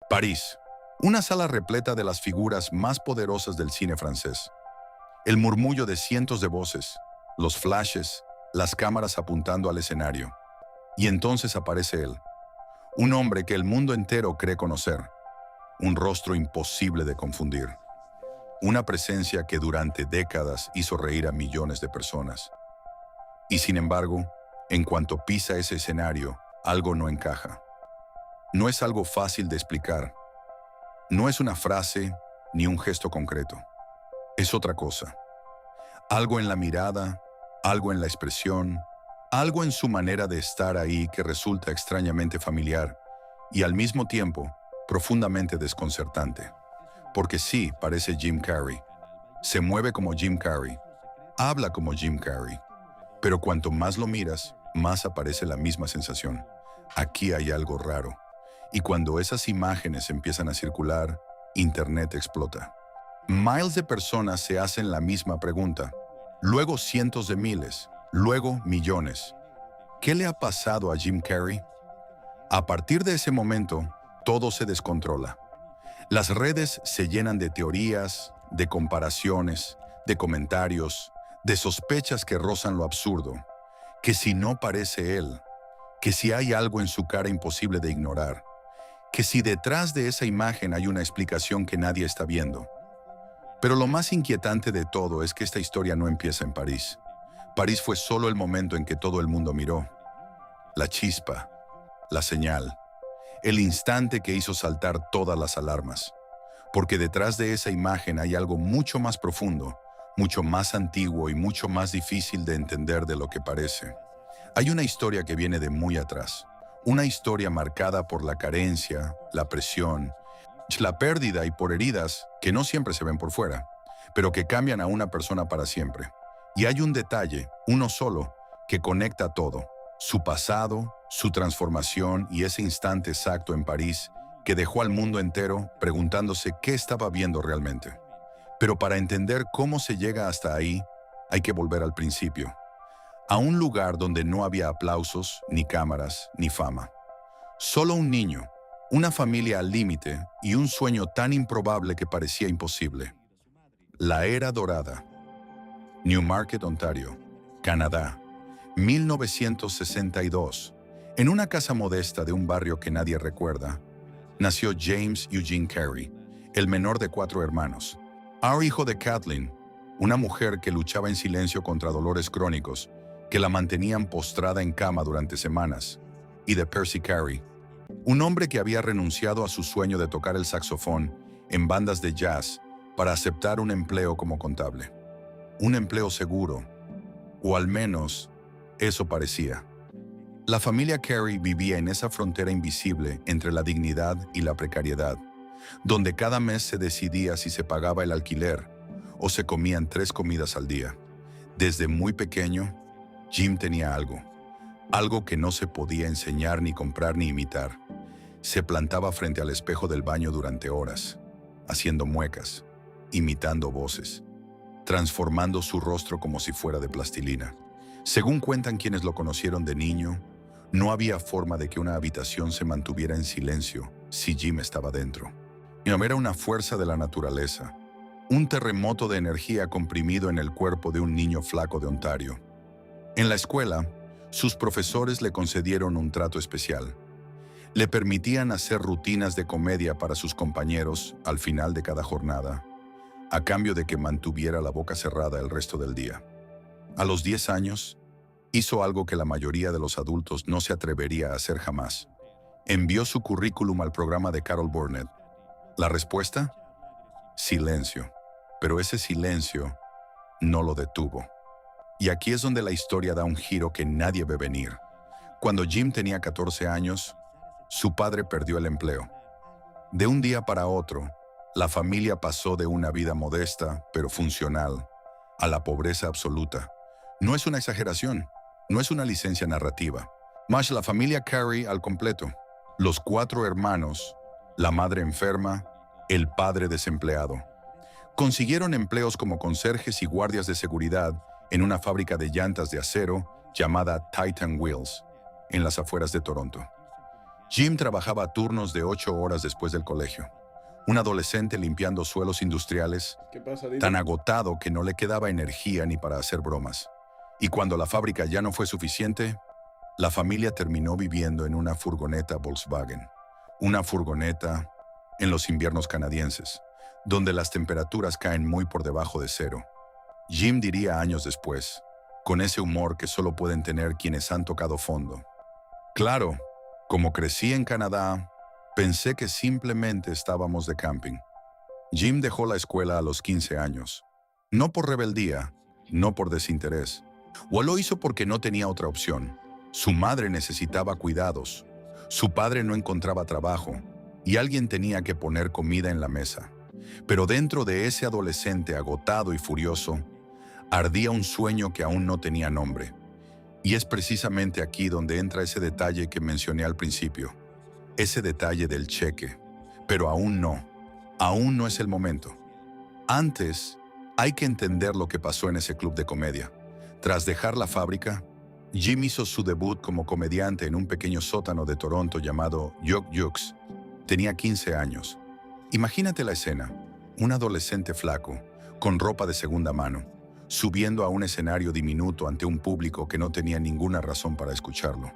París. Una sala repleta de las figuras más poderosas del cine francés. El murmullo de cientos de voces, los flashes, las cámaras apuntando al escenario. Y entonces aparece él, un hombre que el mundo entero cree conocer, un rostro imposible de confundir, una presencia que durante décadas hizo reír a millones de personas. Y sin embargo, en cuanto pisa ese escenario, algo no encaja. No es algo fácil de explicar. No es una frase ni un gesto concreto. Es otra cosa. Algo en la mirada, algo en la expresión, algo en su manera de estar ahí que resulta extrañamente familiar y al mismo tiempo profundamente desconcertante. Porque sí, parece Jim Carrey. Se mueve como Jim Carrey. Habla como Jim Carrey. Pero cuanto más lo miras, más aparece la misma sensación. Aquí hay algo raro. Y cuando esas imágenes empiezan a circular, Internet explota. Miles de personas se hacen la misma pregunta. Luego cientos de miles. Luego millones. ¿Qué le ha pasado a Jim Carrey? A partir de ese momento, todo se descontrola. Las redes se llenan de teorías, de comparaciones, de comentarios, de sospechas que rozan lo absurdo. Que si no parece él, que si hay algo en su cara imposible de ignorar, que si detrás de esa imagen hay una explicación que nadie está viendo. Pero lo más inquietante de todo es que esta historia no empieza en París. París fue solo el momento en que todo el mundo miró. La chispa, la señal, el instante que hizo saltar todas las alarmas. Porque detrás de esa imagen hay algo mucho más profundo, mucho más antiguo y mucho más difícil de entender de lo que parece. Hay una historia que viene de muy atrás. Una historia marcada por la carencia, la presión, la pérdida y por heridas que no siempre se ven por fuera, pero que cambian a una persona para siempre. Y hay un detalle, uno solo, que conecta todo. Su pasado, su transformación y ese instante exacto en París que dejó al mundo entero preguntándose qué estaba viendo realmente. Pero para entender cómo se llega hasta ahí, hay que volver al principio. A un lugar donde no había aplausos, ni cámaras, ni fama. Solo un niño, una familia al límite y un sueño tan improbable que parecía imposible. La era dorada. Newmarket, Ontario, Canadá, 1962. En una casa modesta de un barrio que nadie recuerda, nació James Eugene Carey, el menor de 4 hermanos. Era hijo de Kathleen, una mujer que luchaba en silencio contra dolores crónicos que la mantenían postrada en cama durante semanas, y de Percy Carey, un hombre que había renunciado a su sueño de tocar el saxofón en bandas de jazz para aceptar un empleo como contable. Un empleo seguro, o al menos eso parecía. La familia Carey vivía en esa frontera invisible entre la dignidad y la precariedad, donde cada mes se decidía si se pagaba el alquiler o se comían 3 comidas al día. Desde muy pequeño, Jim tenía algo que no se podía enseñar ni comprar ni imitar. Se plantaba frente al espejo del baño durante horas, haciendo muecas, imitando voces, transformando su rostro como si fuera de plastilina. Según cuentan quienes lo conocieron de niño, no había forma de que una habitación se mantuviera en silencio si Jim estaba dentro. Era una fuerza de la naturaleza, un terremoto de energía comprimido en el cuerpo de un niño flaco de Ontario. En la escuela, sus profesores le concedieron un trato especial. Le permitían hacer rutinas de comedia para sus compañeros al final de cada jornada, a cambio de que mantuviera la boca cerrada el resto del día. A los 10 años, hizo algo que la mayoría de los adultos no se atrevería a hacer jamás. Envió su currículum al programa de Carol Burnett. ¿La respuesta? Silencio. Pero ese silencio no lo detuvo. Y aquí es donde la historia da un giro que nadie ve venir. Cuando Jim tenía 14 años, su padre perdió el empleo. De un día para otro, la familia pasó de una vida modesta, pero funcional, a la pobreza absoluta. No es una exageración, no es una licencia narrativa. Más la familia Carey al completo. Los 4 hermanos, la madre enferma, el padre desempleado. Consiguieron empleos como conserjes y guardias de seguridad en una fábrica de llantas de acero llamada Titan Wheels, en las afueras de Toronto. Jim trabajaba turnos de 8 horas después del colegio. Un adolescente limpiando suelos industriales, ¿Qué pasa, Dito? tan agotado que no le quedaba energía ni para hacer bromas. Y cuando la fábrica ya no fue suficiente, la familia terminó viviendo en una furgoneta Volkswagen. Una furgoneta en los inviernos canadienses, donde las temperaturas caen muy por debajo de cero. Jim diría años después, con ese humor que solo pueden tener quienes han tocado fondo: claro, como crecí en Canadá, pensé que simplemente estábamos de camping. Jim dejó la escuela a los 15 años. No por rebeldía, no por desinterés. O lo hizo porque no tenía otra opción. Su madre necesitaba cuidados. Su padre no encontraba trabajo. Y alguien tenía que poner comida en la mesa. Pero dentro de ese adolescente agotado y furioso, ardía un sueño que aún no tenía nombre. Y es precisamente aquí donde entra ese detalle que mencioné al principio. Ese detalle del cheque. Pero aún no es el momento. Antes, hay que entender lo que pasó en ese club de comedia. Tras dejar la fábrica, Jim hizo su debut como comediante en un pequeño sótano de Toronto llamado Yuk Yuk's. Tenía 15 años. Imagínate la escena: un adolescente flaco, con ropa de segunda mano, subiendo a un escenario diminuto ante un público que no tenía ninguna razón para escucharlo.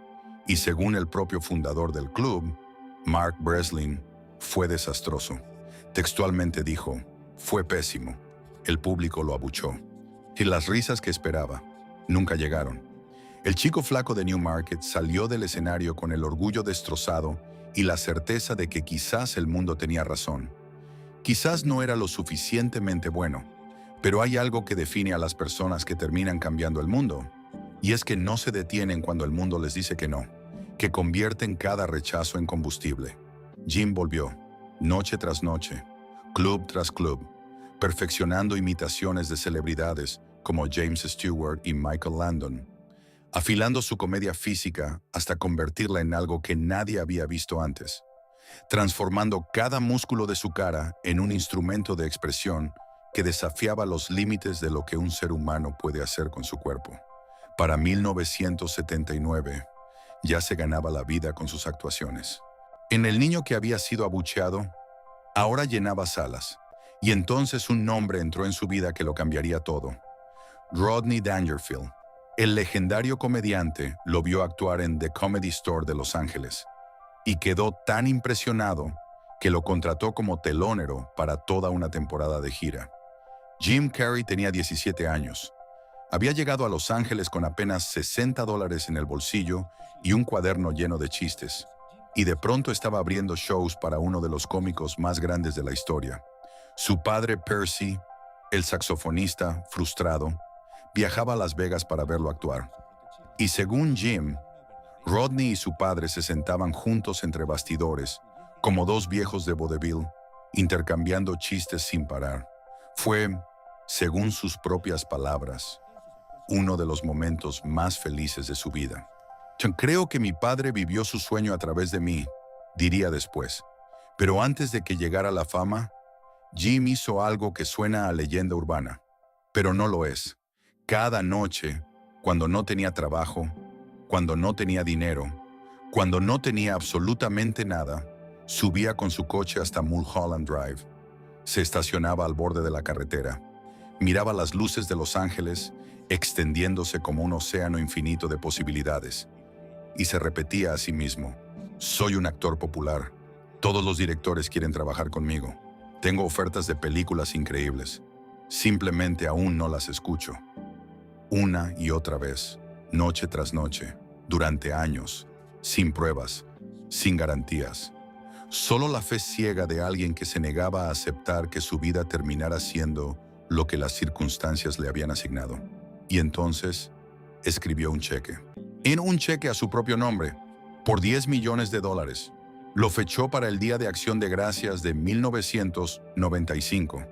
Y según el propio fundador del club, Mark Breslin, fue desastroso. Textualmente dijo: fue pésimo. El público lo abuchó. Y las risas que esperaba nunca llegaron. El chico flaco de Newmarket salió del escenario con el orgullo destrozado y la certeza de que quizás el mundo tenía razón. Quizás no era lo suficientemente bueno, pero hay algo que define a las personas que terminan cambiando el mundo. Y es que no se detienen cuando el mundo les dice que no, que convierten cada rechazo en combustible. Jim volvió, noche tras noche, club tras club, perfeccionando imitaciones de celebridades como James Stewart y Michael Landon, afilando su comedia física hasta convertirla en algo que nadie había visto antes, transformando cada músculo de su cara en un instrumento de expresión que desafiaba los límites de lo que un ser humano puede hacer con su cuerpo. Para 1979, ya se ganaba la vida con sus actuaciones. En El niño que había sido abucheado, ahora llenaba salas, y entonces un nombre entró en su vida que lo cambiaría todo. Rodney Dangerfield, el legendario comediante, lo vio actuar en The Comedy Store de Los Ángeles y quedó tan impresionado que lo contrató como telonero para toda una temporada de gira. Jim Carrey tenía 17 años. Había llegado a Los Ángeles con apenas $60 en el bolsillo y un cuaderno lleno de chistes, y de pronto estaba abriendo shows para uno de los cómicos más grandes de la historia. Su padre, Percy, el saxofonista, frustrado, viajaba a Las Vegas para verlo actuar. Y según Jim, Rodney y su padre se sentaban juntos entre bastidores, como dos viejos de vodevil, intercambiando chistes sin parar. Fue, según sus propias palabras, uno de los momentos más felices de su vida. Creo que mi padre vivió su sueño a través de mí, diría después. Pero antes de que llegara la fama, Jim hizo algo que suena a leyenda urbana, pero no lo es. Cada noche, cuando no tenía trabajo, cuando no tenía dinero, cuando no tenía absolutamente nada, subía con su coche hasta Mulholland Drive. Se estacionaba al borde de la carretera, miraba las luces de Los Ángeles extendiéndose como un océano infinito de posibilidades, y se repetía a sí mismo: soy un actor popular, todos los directores quieren trabajar conmigo, tengo ofertas de películas increíbles, simplemente aún no las escucho. Una y otra vez, noche tras noche, durante años, sin pruebas, sin garantías. Solo la fe ciega de alguien que se negaba a aceptar que su vida terminara siendo lo que las circunstancias le habían asignado. Y entonces, escribió un cheque. En un cheque a su propio nombre, por $10 millones. Lo fechó para el Día de Acción de Gracias de 1995.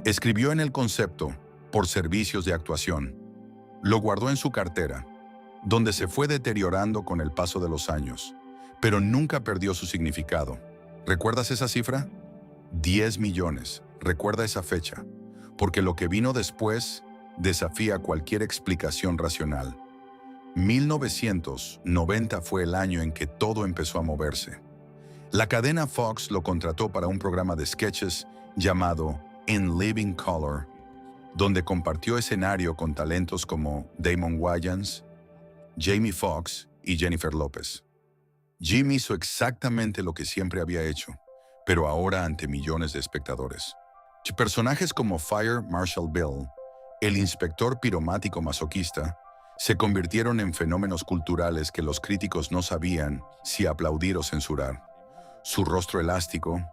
Escribió en el concepto, por servicios de actuación. Lo guardó en su cartera, donde se fue deteriorando con el paso de los años, pero nunca perdió su significado. ¿Recuerdas esa cifra? 10 millones. Recuerda esa fecha, porque lo que vino después desafía cualquier explicación racional. 1990 fue el año en que todo empezó a moverse. La cadena Fox lo contrató para un programa de sketches llamado In Living Color, donde compartió escenario con talentos como Damon Wayans, Jamie Foxx y Jennifer López. Jim hizo exactamente lo que siempre había hecho, pero ahora ante millones de espectadores. Personajes como Fire Marshal Bill, el inspector piromático masoquista, se convirtieron en fenómenos culturales que los críticos no sabían si aplaudir o censurar. Su rostro elástico,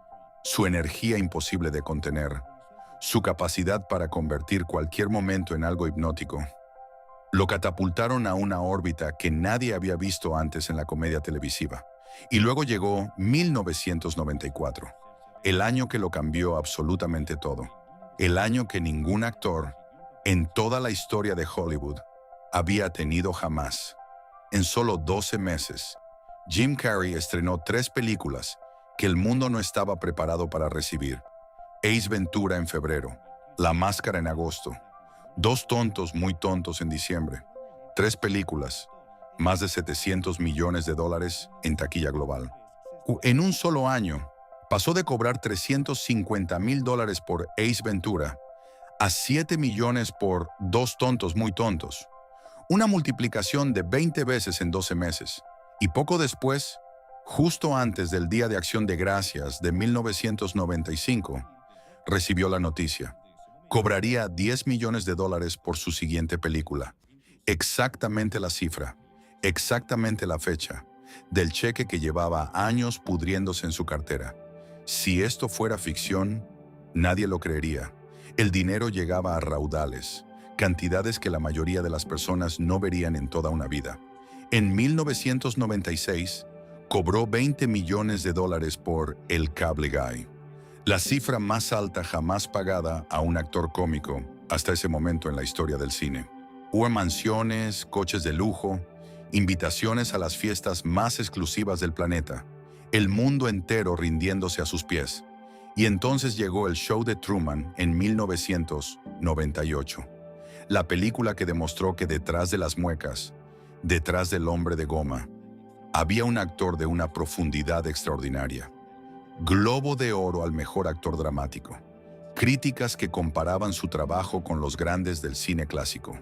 su energía imposible de contener, su capacidad para convertir cualquier momento en algo hipnótico, lo catapultaron a una órbita que nadie había visto antes en la comedia televisiva. Y luego llegó 1994, el año que lo cambió absolutamente todo, el año que ningún actor en toda la historia de Hollywood había tenido jamás. En solo 12 meses, Jim Carrey estrenó 3 películas que el mundo no estaba preparado para recibir. Ace Ventura en febrero, La Máscara en agosto, Dos tontos muy tontos en diciembre, 3 películas, más de $700 millones en taquilla global. En un solo año, pasó de cobrar $350,000 por Ace Ventura a 7 millones por Dos tontos muy tontos, una multiplicación de 20 veces en 12 meses. Y poco después, justo antes del Día de Acción de Gracias de 1995, recibió la noticia. Cobraría $10 millones por su siguiente película. Exactamente la cifra, exactamente la fecha, del cheque que llevaba años pudriéndose en su cartera. Si esto fuera ficción, nadie lo creería. El dinero llegaba a raudales, cantidades que la mayoría de las personas no verían en toda una vida. En 1996, cobró $20 millones por El Cable Guy, la cifra más alta jamás pagada a un actor cómico hasta ese momento en la historia del cine. Hubo mansiones, coches de lujo, invitaciones a las fiestas más exclusivas del planeta, el mundo entero rindiéndose a sus pies. Y entonces llegó el show de Truman en 1998, la película que demostró que detrás de las muecas, detrás del hombre de goma, había un actor de una profundidad extraordinaria. Globo de Oro al mejor actor dramático. Críticas que comparaban su trabajo con los grandes del cine clásico.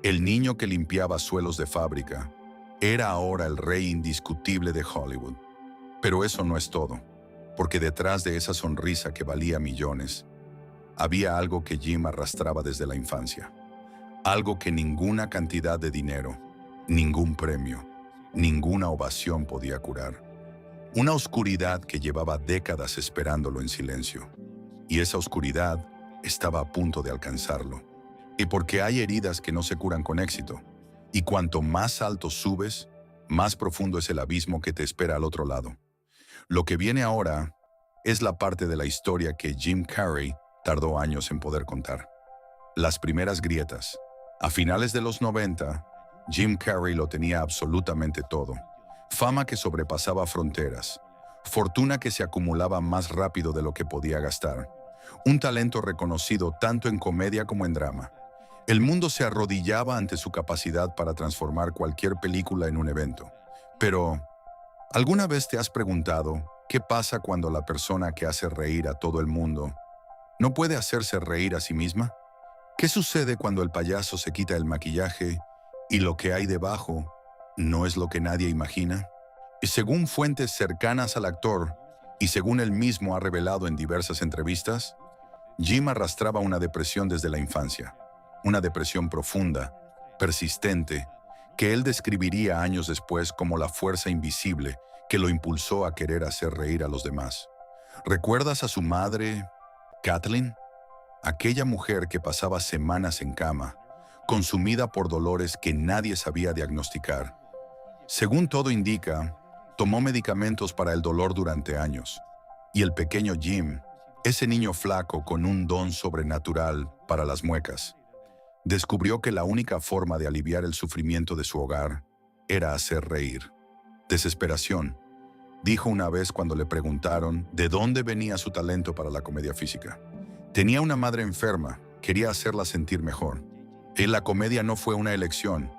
El niño que limpiaba suelos de fábrica era ahora el rey indiscutible de Hollywood. Pero eso no es todo, porque detrás de esa sonrisa que valía millones, había algo que Jim arrastraba desde la infancia. Algo que ninguna cantidad de dinero, ningún premio, ninguna ovación podía curar. Una oscuridad que llevaba décadas esperándolo en silencio. Y esa oscuridad estaba a punto de alcanzarlo. Y porque hay heridas que no se curan con éxito. Y cuanto más alto subes, más profundo es el abismo que te espera al otro lado. Lo que viene ahora es la parte de la historia que Jim Carrey tardó años en poder contar. Las primeras grietas. A finales de los 90, Jim Carrey lo tenía absolutamente todo. Fama que sobrepasaba fronteras, fortuna que se acumulaba más rápido de lo que podía gastar, un talento reconocido tanto en comedia como en drama. El mundo se arrodillaba ante su capacidad para transformar cualquier película en un evento. Pero, ¿alguna vez te has preguntado qué pasa cuando la persona que hace reír a todo el mundo no puede hacerse reír a sí misma? ¿Qué sucede cuando el payaso se quita el maquillaje y lo que hay debajo no es lo que nadie imagina? Y según fuentes cercanas al actor, y según él mismo ha revelado en diversas entrevistas, Jim arrastraba una depresión desde la infancia, una depresión profunda, persistente, que él describiría años después como la fuerza invisible que lo impulsó a querer hacer reír a los demás. ¿Recuerdas a su madre, Kathleen? Aquella mujer que pasaba semanas en cama, consumida por dolores que nadie sabía diagnosticar. Según todo indica, tomó medicamentos para el dolor durante años, y el pequeño Jim, ese niño flaco con un don sobrenatural para las muecas, descubrió que la única forma de aliviar el sufrimiento de su hogar era hacer reír. Desesperación, dijo una vez cuando le preguntaron de dónde venía su talento para la comedia física. Tenía una madre enferma, quería hacerla sentir mejor. La comedia no fue una elección,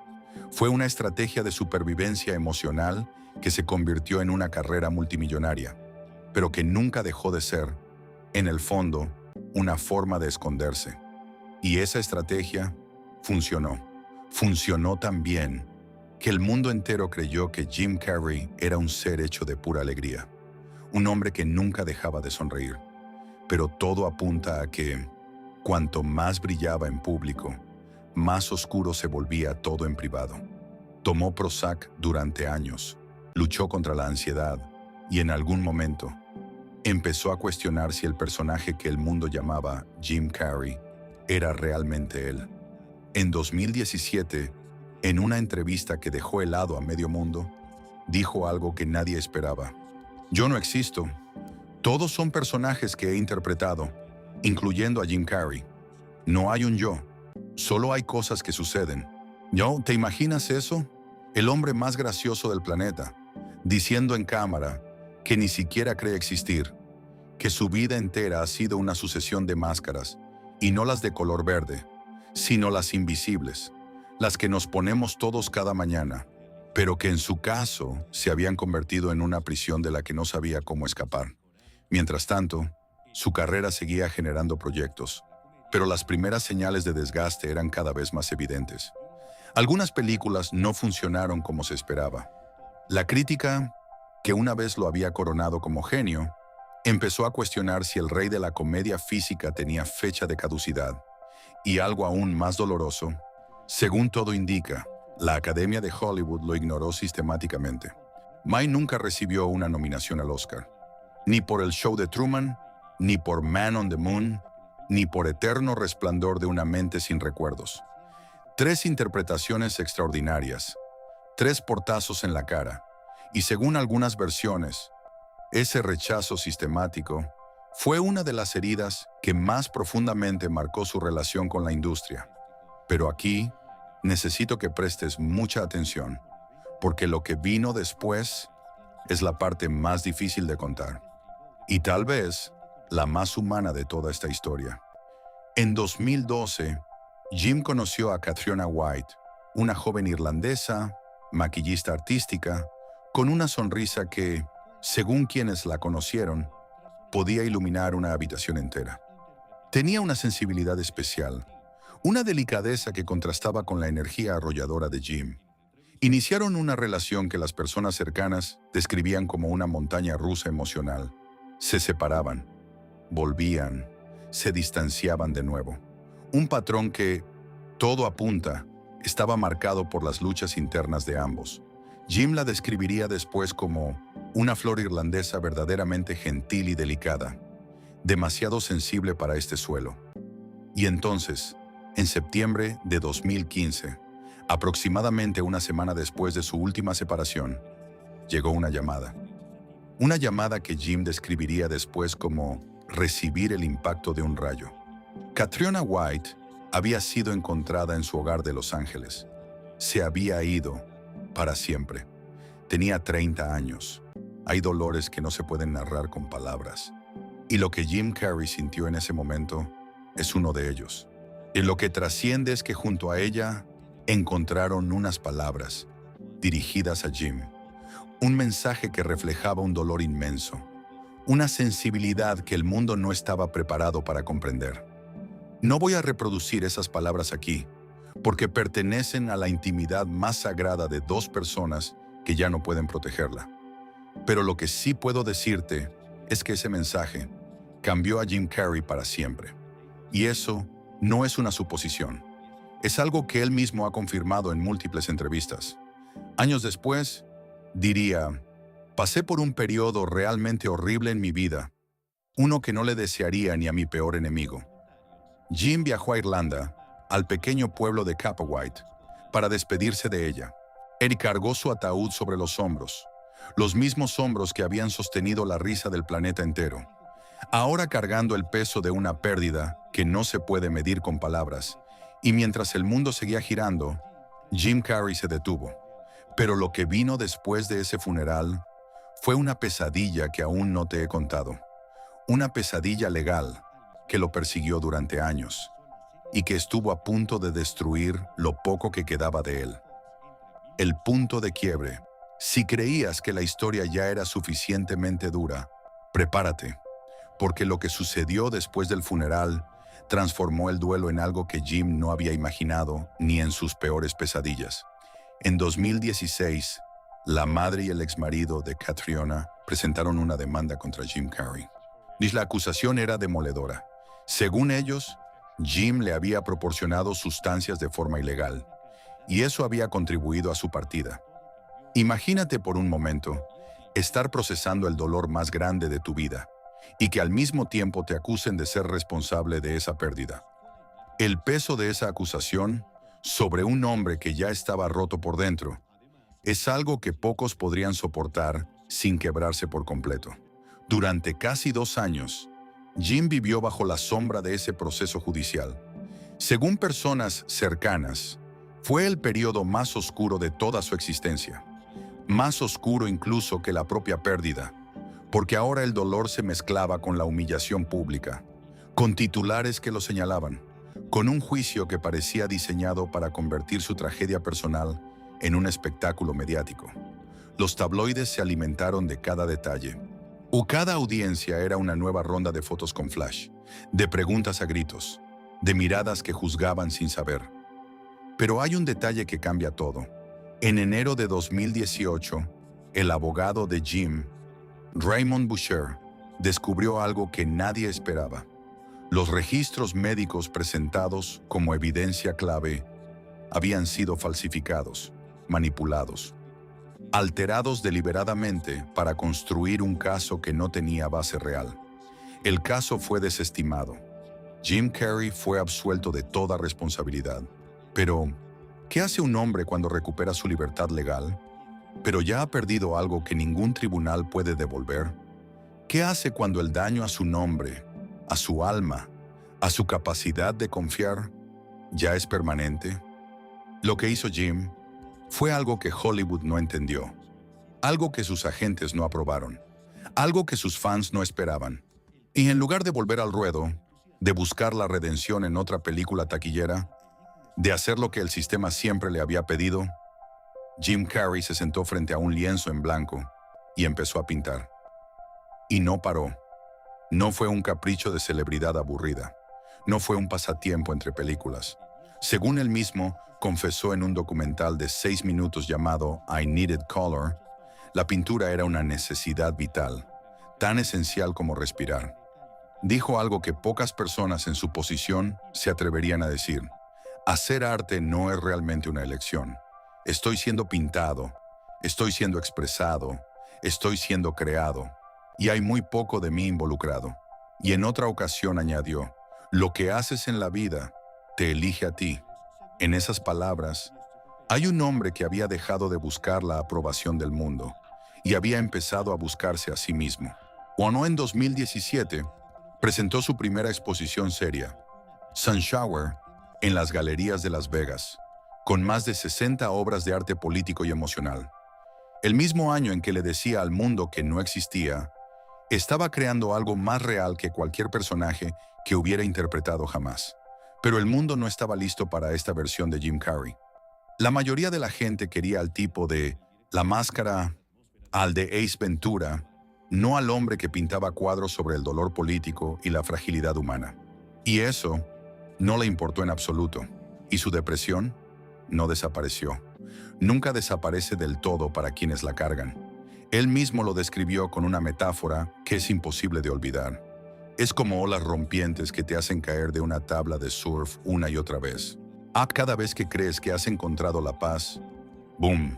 Fue una estrategia de supervivencia emocional que se convirtió en una carrera multimillonaria, pero que nunca dejó de ser, en el fondo, una forma de esconderse. Y esa estrategia funcionó. Funcionó tan bien que el mundo entero creyó que Jim Carrey era un ser hecho de pura alegría, un hombre que nunca dejaba de sonreír. Pero todo apunta a que, cuanto más brillaba en público, más oscuro se volvía todo en privado. Tomó Prozac durante años, luchó contra la ansiedad y en algún momento empezó a cuestionar si el personaje que el mundo llamaba Jim Carrey era realmente él. En 2017, en una entrevista que dejó helado a medio mundo, dijo algo que nadie esperaba. Yo no existo. Todos son personajes que he interpretado, incluyendo a Jim Carrey. No hay un yo. Solo hay cosas que suceden. ¿Yo? ¿Te imaginas eso? El hombre más gracioso del planeta, diciendo en cámara que ni siquiera cree existir, que su vida entera ha sido una sucesión de máscaras, y no las de color verde, sino las invisibles, las que nos ponemos todos cada mañana, pero que en su caso se habían convertido en una prisión de la que no sabía cómo escapar. Mientras tanto, su carrera seguía generando proyectos, pero las primeras señales de desgaste eran cada vez más evidentes. Algunas películas no funcionaron como se esperaba. La crítica, que una vez lo había coronado como genio, empezó a cuestionar si el rey de la comedia física tenía fecha de caducidad. Y algo aún más doloroso, según todo indica, la Academia de Hollywood lo ignoró sistemáticamente. May nunca recibió una nominación al Oscar, ni por El show de Truman, ni por Man on the Moon, ni por Eterno resplandor de una mente sin recuerdos. 3 interpretaciones extraordinarias, 3 portazos en la cara, y según algunas versiones, ese rechazo sistemático fue una de las heridas que más profundamente marcó su relación con la industria. Pero aquí necesito que prestes mucha atención, porque lo que vino después es la parte más difícil de contar, y tal vez la más humana de toda esta historia. En 2012, Jim conoció a Catriona White, una joven irlandesa, maquillista artística, con una sonrisa que, según quienes la conocieron, podía iluminar una habitación entera. Tenía una sensibilidad especial, una delicadeza que contrastaba con la energía arrolladora de Jim. Iniciaron una relación que las personas cercanas describían como una montaña rusa emocional. Se separaban, volvían, se distanciaban de nuevo. Un patrón que, todo apunta, estaba marcado por las luchas internas de ambos. Jim la describiría después como una flor irlandesa verdaderamente gentil y delicada, demasiado sensible para este suelo. Y entonces, en septiembre de 2015, aproximadamente una semana después de su última separación, llegó una llamada. Una llamada que Jim describiría después como recibir el impacto de un rayo. Catriona White había sido encontrada en su hogar de Los Ángeles. Se había ido para siempre. Tenía 30 años. Hay dolores que no se pueden narrar con palabras. Y lo que Jim Carrey sintió en ese momento es uno de ellos. Y lo que trasciende es que junto a ella encontraron unas palabras dirigidas a Jim. Un mensaje que reflejaba un dolor inmenso. Una sensibilidad que el mundo no estaba preparado para comprender. No voy a reproducir esas palabras aquí, porque pertenecen a la intimidad más sagrada de 2 personas que ya no pueden protegerla. Pero lo que sí puedo decirte es que ese mensaje cambió a Jim Carrey para siempre. Y eso no es una suposición. Es algo que él mismo ha confirmado en múltiples entrevistas. Años después, diría: pasé por un periodo realmente horrible en mi vida, uno que no le desearía ni a mi peor enemigo. Jim viajó a Irlanda, al pequeño pueblo de Capawhite, para despedirse de ella. Él cargó su ataúd sobre los hombros, los mismos hombros que habían sostenido la risa del planeta entero. Ahora cargando el peso de una pérdida que no se puede medir con palabras, y mientras el mundo seguía girando, Jim Carrey se detuvo. Pero lo que vino después de ese funeral fue una pesadilla que aún no te he contado. Una pesadilla legal que lo persiguió durante años y que estuvo a punto de destruir lo poco que quedaba de él. El punto de quiebre. Si creías que la historia ya era suficientemente dura, prepárate, porque lo que sucedió después del funeral transformó el duelo en algo que Jim no había imaginado ni en sus peores pesadillas. En 2016, la madre y el exmarido de Catriona presentaron una demanda contra Jim Carrey. La acusación era demoledora. Según ellos, Jim le había proporcionado sustancias de forma ilegal, y eso había contribuido a su partida. Imagínate por un momento estar procesando el dolor más grande de tu vida y que al mismo tiempo te acusen de ser responsable de esa pérdida. El peso de esa acusación sobre un hombre que ya estaba roto por dentro es algo que pocos podrían soportar sin quebrarse por completo. Durante casi 2 años, Jim vivió bajo la sombra de ese proceso judicial. Según personas cercanas, fue el periodo más oscuro de toda su existencia. Más oscuro incluso que la propia pérdida, porque ahora el dolor se mezclaba con la humillación pública, con titulares que lo señalaban, con un juicio que parecía diseñado para convertir su tragedia personal en un espectáculo mediático. Los tabloides se alimentaron de cada detalle. Cada audiencia era una nueva ronda de fotos con flash, de preguntas a gritos, de miradas que juzgaban sin saber. Pero hay un detalle que cambia todo. En enero de 2018, el abogado de Jim, Raymond Boucher, descubrió algo que nadie esperaba. Los registros médicos presentados como evidencia clave habían sido falsificados, manipulados, alterados deliberadamente para construir un caso que no tenía base real. El caso fue desestimado. Jim Carrey fue absuelto de toda responsabilidad. Pero, ¿qué hace un hombre cuando recupera su libertad legal, pero ya ha perdido algo que ningún tribunal puede devolver? ¿Qué hace cuando el daño a su nombre, a su alma, a su capacidad de confiar, ya es permanente? Lo que hizo Jim fue algo que Hollywood no entendió, algo que sus agentes no aprobaron, algo que sus fans no esperaban. Y en lugar de volver al ruedo, de buscar la redención en otra película taquillera, de hacer lo que el sistema siempre le había pedido, Jim Carrey se sentó frente a un lienzo en blanco y empezó a pintar. Y no paró. No fue un capricho de celebridad aburrida. No fue un pasatiempo entre películas. Según él mismo confesó en un documental de 6 minutos llamado I Needed Color, la pintura era una necesidad vital, tan esencial como respirar. Dijo algo que pocas personas en su posición se atreverían a decir: hacer arte no es realmente una elección. Estoy siendo pintado, estoy siendo expresado, estoy siendo creado, y hay muy poco de mí involucrado. Y en otra ocasión añadió: lo que haces en la vida te elige a ti. En esas palabras, hay un hombre que había dejado de buscar la aprobación del mundo y había empezado a buscarse a sí mismo. Cuando en 2017 presentó su primera exposición seria, Sunshower, en las galerías de Las Vegas, con más de 60 obras de arte político y emocional. El mismo año en que le decía al mundo que no existía, estaba creando algo más real que cualquier personaje que hubiera interpretado jamás. Pero el mundo no estaba listo para esta versión de Jim Carrey. La mayoría de la gente quería al tipo de La Máscara, al de Ace Ventura, no al hombre que pintaba cuadros sobre el dolor político y la fragilidad humana. Y eso no le importó en absoluto. Y su depresión no desapareció. Nunca desaparece del todo para quienes la cargan. Él mismo lo describió con una metáfora que es imposible de olvidar. Es como olas rompientes que te hacen caer de una tabla de surf una y otra vez. Cada vez que crees que has encontrado la paz, ¡boom!,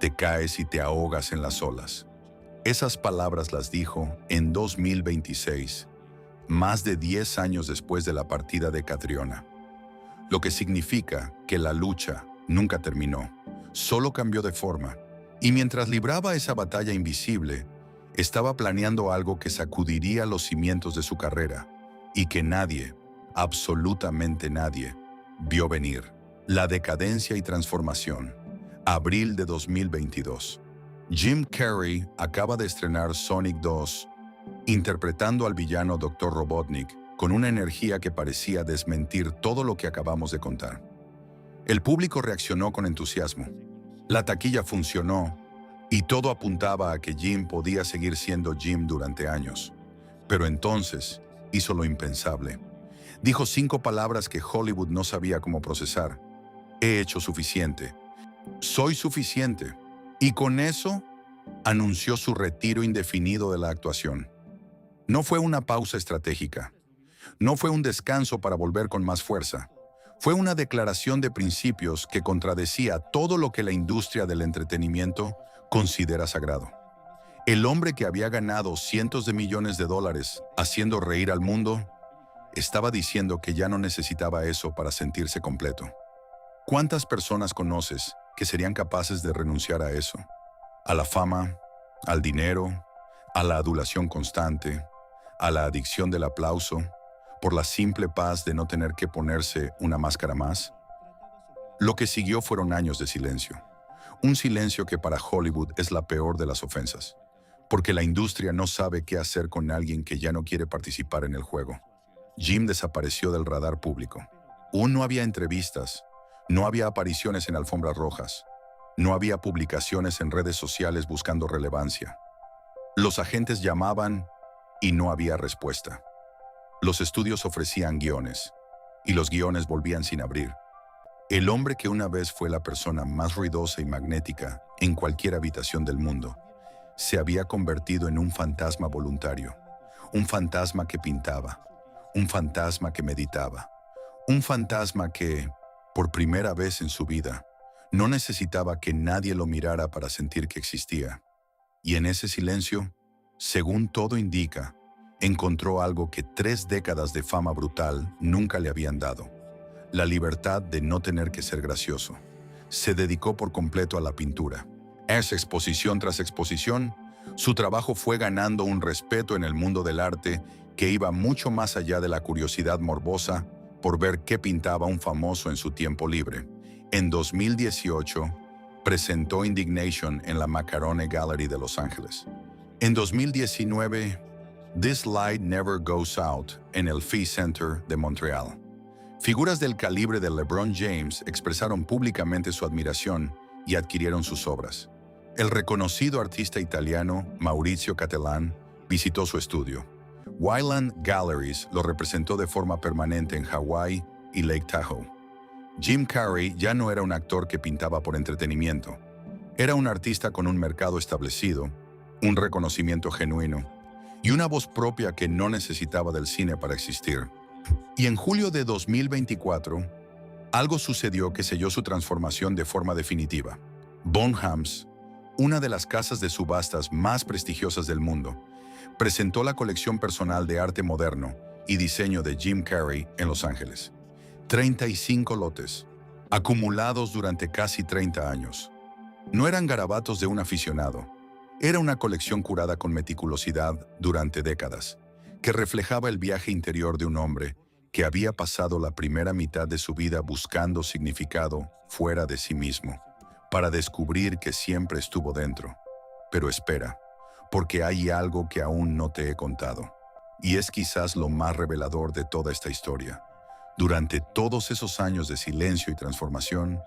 te caes y te ahogas en las olas. Esas palabras las dijo en 2026, más de 10 años después de la partida de Catriona. Lo que significa que la lucha nunca terminó, solo cambió de forma. Y mientras libraba esa batalla invisible, estaba planeando algo que sacudiría los cimientos de su carrera y que nadie, absolutamente nadie, vio venir. La decadencia y transformación. Abril de 2022. Jim Carrey acaba de estrenar Sonic 2, interpretando al villano Dr. Robotnik con una energía que parecía desmentir todo lo que acabamos de contar. El público reaccionó con entusiasmo. La taquilla funcionó y todo apuntaba a que Jim podía seguir siendo Jim durante años. Pero entonces hizo lo impensable. Dijo 5 palabras que Hollywood no sabía cómo procesar. He hecho suficiente. Soy suficiente. Y con eso anunció su retiro indefinido de la actuación. No fue una pausa estratégica. No fue un descanso para volver con más fuerza. Fue una declaración de principios que contradecía todo lo que la industria del entretenimiento considera sagrado. El hombre que había ganado cientos de millones de dólares haciendo reír al mundo, estaba diciendo que ya no necesitaba eso para sentirse completo. ¿Cuántas personas conoces que serían capaces de renunciar a eso? A la fama, al dinero, a la adulación constante, a la adicción del aplauso, por la simple paz de no tener que ponerse una máscara más? Lo que siguió fueron años de silencio. Un silencio que para Hollywood es la peor de las ofensas, porque la industria no sabe qué hacer con alguien que ya no quiere participar en el juego. Jim desapareció del radar público. No había entrevistas, no había apariciones en alfombras rojas, no había publicaciones en redes sociales buscando relevancia. Los agentes llamaban y no había respuesta. Los estudios ofrecían guiones, y los guiones volvían sin abrir. El hombre que una vez fue la persona más ruidosa y magnética en cualquier habitación del mundo, se había convertido en un fantasma voluntario, un fantasma que pintaba, un fantasma que meditaba, un fantasma que, por primera vez en su vida, no necesitaba que nadie lo mirara para sentir que existía. Y en ese silencio, según todo indica, encontró algo que 3 décadas de fama brutal nunca le habían dado: la libertad de no tener que ser gracioso. Se dedicó por completo a la pintura. Exposición tras exposición, su trabajo fue ganando un respeto en el mundo del arte que iba mucho más allá de la curiosidad morbosa por ver qué pintaba un famoso en su tiempo libre. En 2018, presentó Indignation en la Macarone Gallery de Los Ángeles. En 2019, This Light Never Goes Out en el Phi Center de Montreal. Figuras del calibre de LeBron James expresaron públicamente su admiración y adquirieron sus obras. El reconocido artista italiano Maurizio Cattelan visitó su estudio. Wildland Galleries lo representó de forma permanente en Hawái y Lake Tahoe. Jim Carrey ya no era un actor que pintaba por entretenimiento. Era un artista con un mercado establecido, un reconocimiento genuino y una voz propia que no necesitaba del cine para existir. Y en julio de 2024, algo sucedió que selló su transformación de forma definitiva. Bonhams, una de las casas de subastas más prestigiosas del mundo, presentó la colección personal de arte moderno y diseño de Jim Carrey en Los Ángeles. 35 lotes, acumulados durante casi 30 años. No eran garabatos de un aficionado. Era una colección curada con meticulosidad durante décadas, que reflejaba el viaje interior de un hombre que había pasado la primera mitad de su vida buscando significado fuera de sí mismo, para descubrir que siempre estuvo dentro. Pero espera, porque hay algo que aún no te he contado, y es quizás lo más revelador de toda esta historia. Durante todos esos años de silencio y transformación,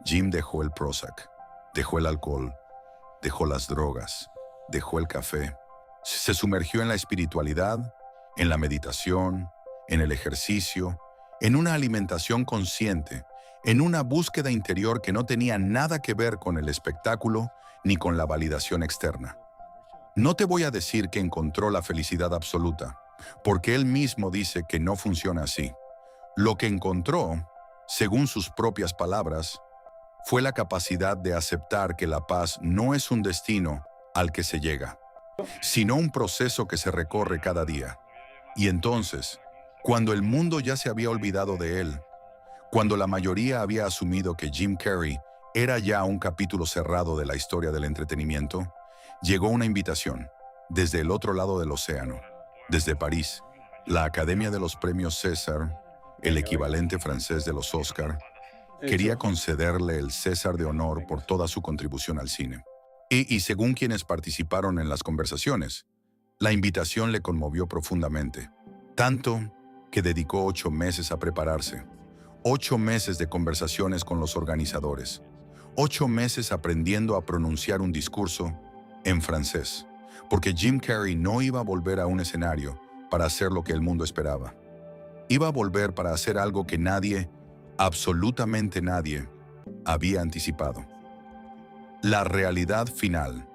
Jim dejó el Prozac, dejó el alcohol, dejó las drogas, dejó el café. Se sumergió en la espiritualidad, en la meditación, en el ejercicio, en una alimentación consciente, en una búsqueda interior que no tenía nada que ver con el espectáculo ni con la validación externa. No te voy a decir que encontró la felicidad absoluta, porque él mismo dice que no funciona así. Lo que encontró, según sus propias palabras, fue la capacidad de aceptar que la paz no es un destino al que se llega, sino un proceso que se recorre cada día. Y entonces, cuando el mundo ya se había olvidado de él, cuando la mayoría había asumido que Jim Carrey era ya un capítulo cerrado de la historia del entretenimiento, llegó una invitación, desde el otro lado del océano, desde París, la Academia de los Premios César, el equivalente francés de los Oscar, quería concederle el César de honor por toda su contribución al cine. Y según quienes participaron en las conversaciones, la invitación le conmovió profundamente, tanto que dedicó 8 meses a prepararse, 8 meses de conversaciones con los organizadores, 8 meses aprendiendo a pronunciar un discurso en francés, porque Jim Carrey no iba a volver a un escenario para hacer lo que el mundo esperaba. Iba a volver para hacer algo que nadie, absolutamente nadie, había anticipado. La realidad final.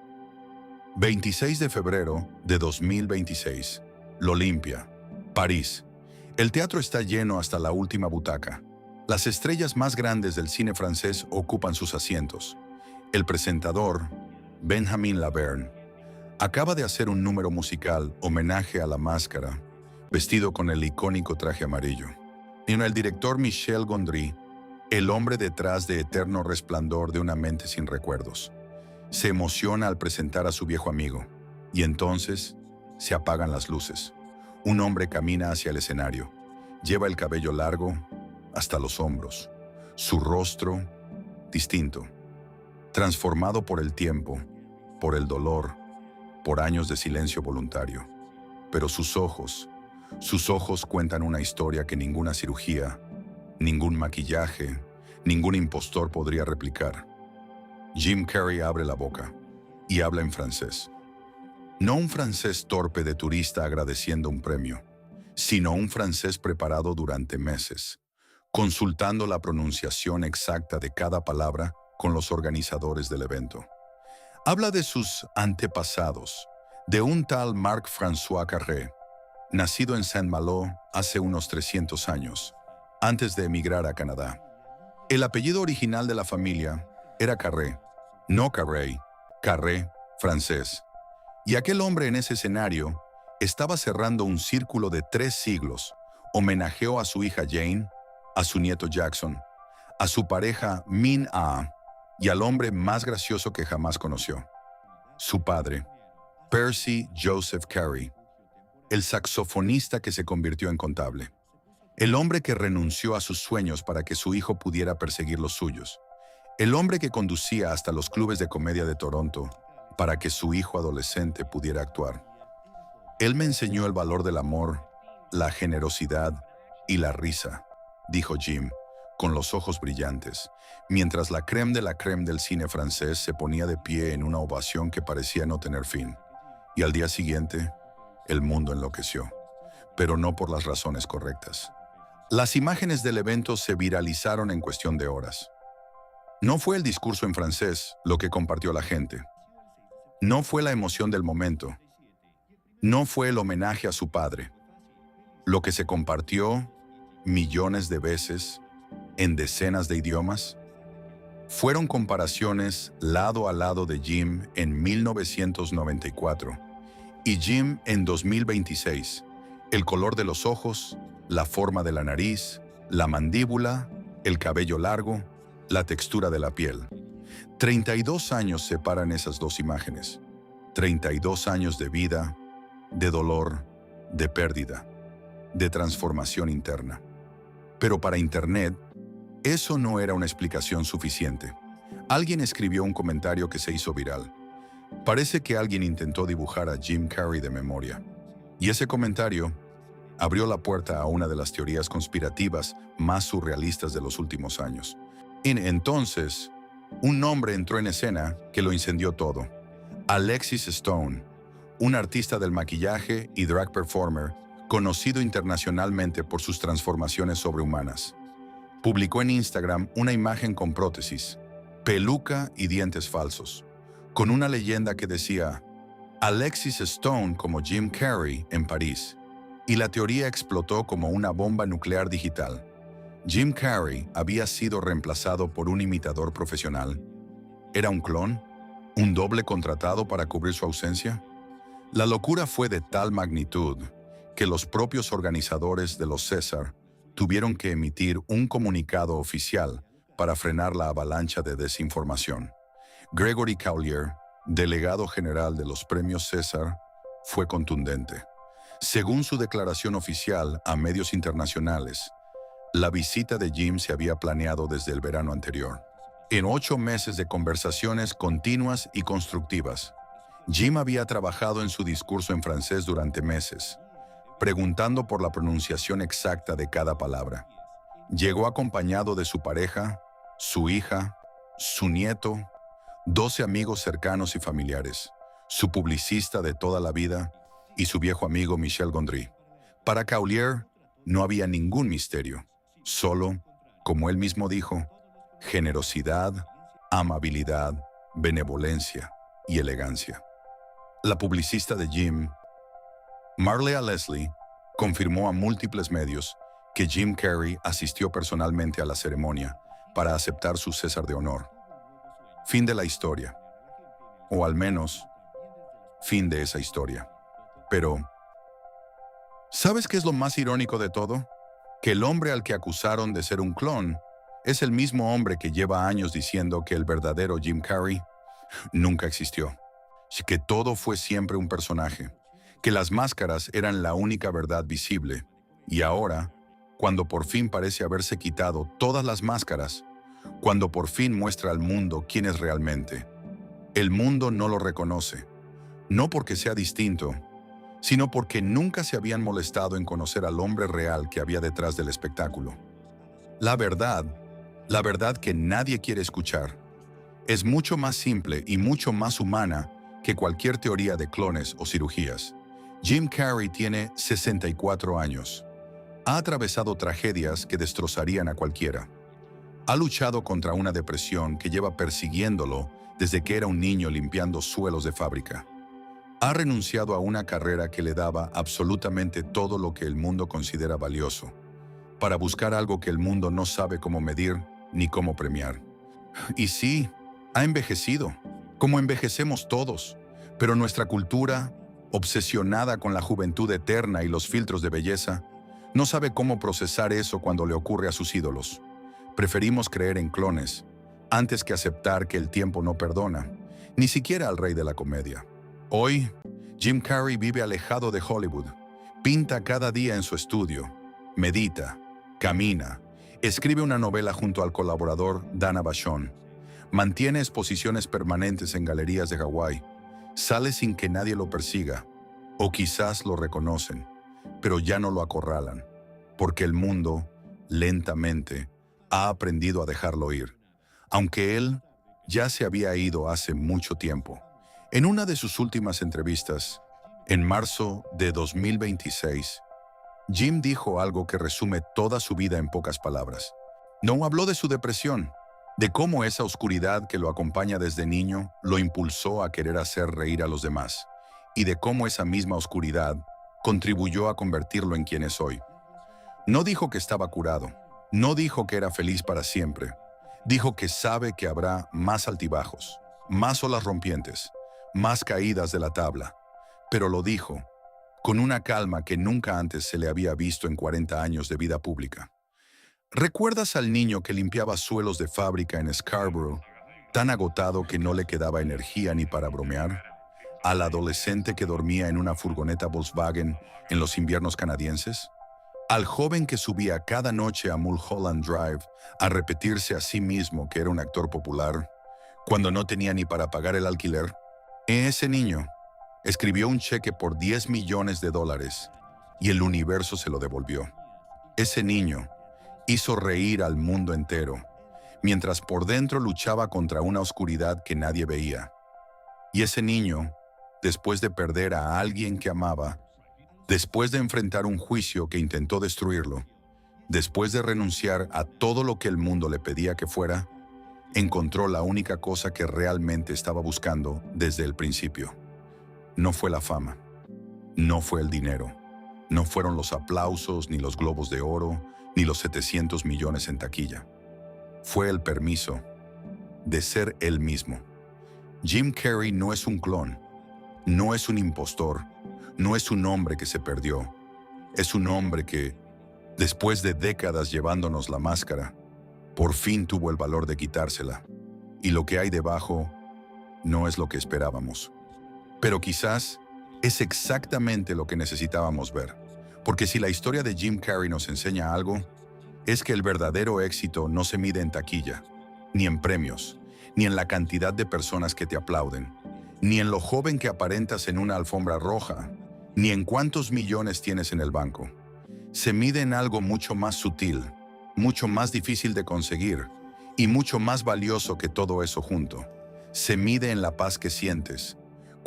26 de febrero de 2026. L'Olympia, París. El teatro está lleno hasta la última butaca. Las estrellas más grandes del cine francés ocupan sus asientos. El presentador, Benjamin Laverne, acaba de hacer un número musical homenaje a La Máscara, vestido con el icónico traje amarillo. Y el director Michel Gondry, el hombre detrás de Eterno Resplandor de una mente sin recuerdos, se emociona al presentar a su viejo amigo, y entonces se apagan las luces. Un hombre camina hacia el escenario. Lleva el cabello largo hasta los hombros, su rostro distinto, transformado por el tiempo, por el dolor, por años de silencio voluntario. Pero sus ojos cuentan una historia que ninguna cirugía, ningún maquillaje, ningún impostor podría replicar. Jim Carrey abre la boca y habla en francés. No un francés torpe de turista agradeciendo un premio, sino un francés preparado durante meses, consultando la pronunciación exacta de cada palabra con los organizadores del evento. Habla de sus antepasados, de un tal Marc-François Carré, nacido en Saint-Malo hace unos 300 años, antes de emigrar a Canadá. El apellido original de la familia era Carré, no Carrey, Carré, francés. Y aquel hombre en ese escenario estaba cerrando un círculo de 3 siglos. Homenajeó a su hija Jane, a su nieto Jackson, a su pareja Min-Ah y al hombre más gracioso que jamás conoció, su padre, Percy Joseph Carey, el saxofonista que se convirtió en contable, el hombre que renunció a sus sueños para que su hijo pudiera perseguir los suyos, el hombre que conducía hasta los clubes de comedia de Toronto para que su hijo adolescente pudiera actuar. Él me enseñó el valor del amor, la generosidad y la risa, dijo Jim, con los ojos brillantes, mientras la crème de la crème del cine francés se ponía de pie en una ovación que parecía no tener fin. Y al día siguiente, el mundo enloqueció, pero no por las razones correctas. Las imágenes del evento se viralizaron en cuestión de horas. No fue el discurso en francés lo que compartió la gente. No fue la emoción del momento. No fue el homenaje a su padre. Lo que se compartió millones de veces en decenas de idiomas fueron comparaciones lado a lado de Jim en 1994 y Jim en 2026. El color de los ojos, la forma de la nariz, la mandíbula, el cabello largo, la textura de la piel. 32 años separan esas dos imágenes. 32 años de vida, de dolor, de pérdida, de transformación interna. Pero para Internet, eso no era una explicación suficiente. Alguien escribió un comentario que se hizo viral. Parece que alguien intentó dibujar a Jim Carrey de memoria. Y ese comentario abrió la puerta a una de las teorías conspirativas más surrealistas de los últimos años. Entonces, un nombre entró en escena que lo incendió todo. Alexis Stone, un artista del maquillaje y drag performer, conocido internacionalmente por sus transformaciones sobrehumanas. Publicó en Instagram una imagen con prótesis, peluca y dientes falsos, con una leyenda que decía Alexis Stone como Jim Carrey en París, y la teoría explotó como una bomba nuclear digital. Jim Carrey había sido reemplazado por un imitador profesional. ¿Era un clon? ¿Un doble contratado para cubrir su ausencia? La locura fue de tal magnitud que los propios organizadores de los César tuvieron que emitir un comunicado oficial para frenar la avalancha de desinformación. Gregory Collier, delegado general de los premios César, fue contundente. Según su declaración oficial a medios internacionales, la visita de Jim se había planeado desde el verano anterior. En 8 meses de conversaciones continuas y constructivas, Jim había trabajado en su discurso en francés durante meses, preguntando por la pronunciación exacta de cada palabra. Llegó acompañado de su pareja, su hija su nieto, 12 amigos cercanos y familiares, su publicista de toda la vida y su viejo amigo Michel Gondry. Para Caulier no había ningún misterio, solo, como él mismo dijo, generosidad, amabilidad, benevolencia y elegancia. La publicista de Jim, Marlea Leslie, confirmó a múltiples medios que Jim Carrey asistió personalmente a la ceremonia para aceptar su César de honor. Fin de la historia. O al menos, fin de esa historia. Pero, ¿sabes qué es lo más irónico de todo? Que el hombre al que acusaron de ser un clon es el mismo hombre que lleva años diciendo que el verdadero Jim Carrey nunca existió, que todo fue siempre un personaje, que las máscaras eran la única verdad visible, y ahora, cuando por fin parece haberse quitado todas las máscaras, cuando por fin muestra al mundo quién es realmente, el mundo no lo reconoce, no porque sea distinto, sino porque nunca se habían molestado en conocer al hombre real que había detrás del espectáculo. La verdad que nadie quiere escuchar, es mucho más simple y mucho más humana que cualquier teoría de clones o cirugías. Jim Carrey tiene 64 años. Ha atravesado tragedias que destrozarían a cualquiera. Ha luchado contra una depresión que lleva persiguiéndolo desde que era un niño limpiando suelos de fábrica. Ha renunciado a una carrera que le daba absolutamente todo lo que el mundo considera valioso, para buscar algo que el mundo no sabe cómo medir ni cómo premiar. Y sí, ha envejecido, como envejecemos todos, pero nuestra cultura, obsesionada con la juventud eterna y los filtros de belleza, no sabe cómo procesar eso cuando le ocurre a sus ídolos. Preferimos creer en clones, antes que aceptar que el tiempo no perdona, ni siquiera al rey de la comedia. Hoy, Jim Carrey vive alejado de Hollywood, pinta cada día en su estudio, medita, camina, escribe una novela junto al colaborador Dana Vachon, mantiene exposiciones permanentes en galerías de Hawái, sale sin que nadie lo persiga, o quizás lo reconocen, pero ya no lo acorralan, porque el mundo, lentamente, ha aprendido a dejarlo ir, aunque él ya se había ido hace mucho tiempo. En una de sus últimas entrevistas, en marzo de 2026, Jim dijo algo que resume toda su vida en pocas palabras. No habló de su depresión, de cómo esa oscuridad que lo acompaña desde niño lo impulsó a querer hacer reír a los demás, y de cómo esa misma oscuridad contribuyó a convertirlo en quien es hoy. No dijo que estaba curado, no dijo que era feliz para siempre, dijo que sabe que habrá más altibajos, más olas rompientes, más caídas de la tabla, pero lo dijo con una calma que nunca antes se le había visto en 40 años de vida pública. ¿Recuerdas al niño que limpiaba suelos de fábrica en Scarborough, tan agotado que no le quedaba energía ni para bromear? ¿Al adolescente que dormía en una furgoneta Volkswagen en los inviernos canadienses? ¿Al joven que subía cada noche a Mulholland Drive a repetirse a sí mismo que era un actor popular, cuando no tenía ni para pagar el alquiler? Ese niño escribió un cheque por $10 millones y el universo se lo devolvió. Ese niño hizo reír al mundo entero, mientras por dentro luchaba contra una oscuridad que nadie veía. Y ese niño, después de perder a alguien que amaba, después de enfrentar un juicio que intentó destruirlo, después de renunciar a todo lo que el mundo le pedía que fuera, encontró la única cosa que realmente estaba buscando desde el principio. No fue la fama, no fue el dinero, no fueron los aplausos, ni los globos de oro, ni los 700 millones en taquilla. Fue el permiso de ser él mismo. Jim Carrey no es un clon, no es un impostor, no es un hombre que se perdió. Es un hombre que, después de décadas llevándonos la máscara, por fin tuvo el valor de quitársela. Y lo que hay debajo no es lo que esperábamos. Pero quizás es exactamente lo que necesitábamos ver. Porque si la historia de Jim Carrey nos enseña algo, es que el verdadero éxito no se mide en taquilla, ni en premios, ni en la cantidad de personas que te aplauden, ni en lo joven que aparentas en una alfombra roja, ni en cuántos millones tienes en el banco. Se mide en algo mucho más sutil, mucho más difícil de conseguir, Y mucho más valioso que todo eso junto, se mide en la paz que sientes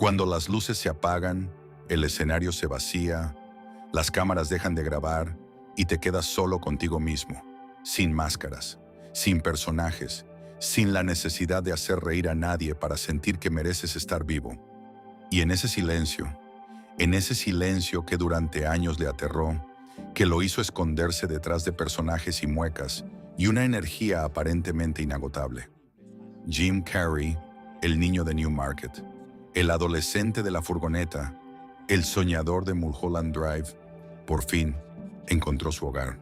cuando las luces se apagan, el escenario se vacía, las cámaras dejan de grabar y te quedas solo contigo mismo, sin máscaras, sin personajes, sin la necesidad de hacer reír a nadie para sentir que mereces estar vivo. Y en ese silencio que durante años le aterró, que lo hizo esconderse detrás de personajes y muecas y una energía aparentemente inagotable. Jim Carrey, el niño de Newmarket, el adolescente de la furgoneta, el soñador de Mulholland Drive, por fin encontró su hogar.